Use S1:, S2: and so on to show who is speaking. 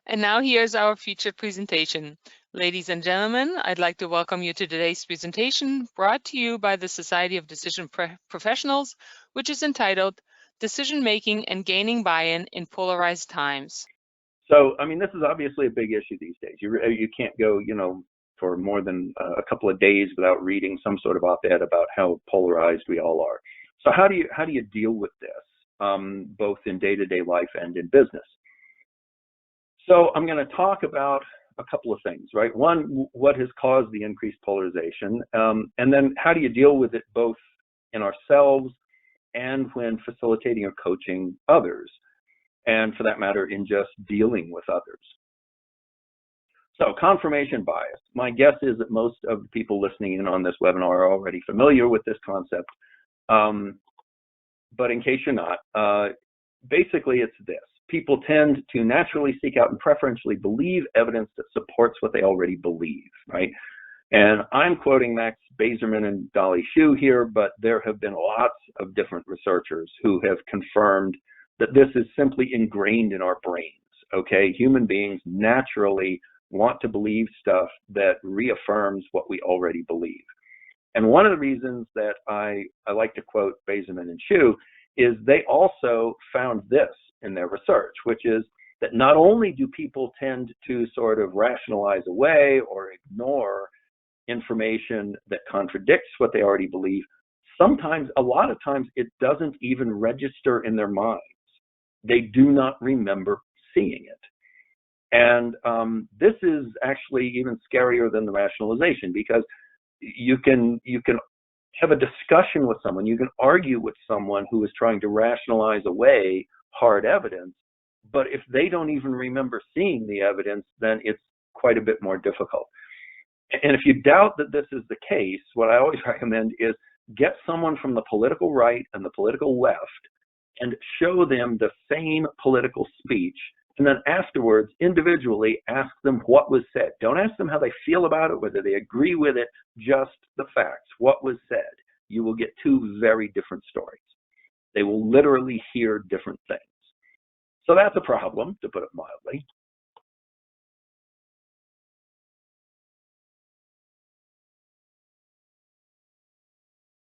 S1: And now here's our featured presentation. Ladies and gentlemen, I'd like to welcome you to today's presentation brought to you by the Society of Decision Professionals, which is entitled Decision Making and Gaining Buy-in in Polarized Times.
S2: So, I mean, this is obviously a big issue these days. You can't go, for more than a couple of days without reading some sort of op-ed about how polarized we all are. So how do you deal with this, both in day-to-day life and in business? So I'm going to talk about a couple of things, right? One, what has caused the increased polarization, and then how do you deal with it both in ourselves and when facilitating or coaching others, and for that matter, in just dealing with others. So confirmation bias. My guess is that most of the people listening in on this webinar are already familiar with this concept, but in case you're not, basically it's this. People tend to naturally seek out and preferentially believe evidence that supports what they already believe, right? And I'm quoting Max Bazerman and Dolly Hsu here, but there have been lots of different researchers who have confirmed that this is simply ingrained in our brains, okay? Human beings naturally want to believe stuff that reaffirms what we already believe. And one of the reasons that I like to quote Bazerman and Hsu is they also found this in their research, which is that not only do people tend to sort of rationalize away or ignore information that contradicts what they already believe, sometimes, a lot of times, it doesn't even register in their minds. They do not remember seeing it. And this is actually even scarier than the rationalization, because you can have a discussion with someone, you can argue with someone who is trying to rationalize away hard evidence, but if they don't even remember seeing the evidence, then it's quite a bit more difficult. And if you doubt that this is the case, what I always recommend is get someone from the political right and the political left and show them the same political speech, and then afterwards, individually, ask them what was said. Don't ask them how they feel about it, whether they agree with it, just the facts, what was said. You will get two very different stories. They will literally hear different things. So that's a problem, to put it mildly.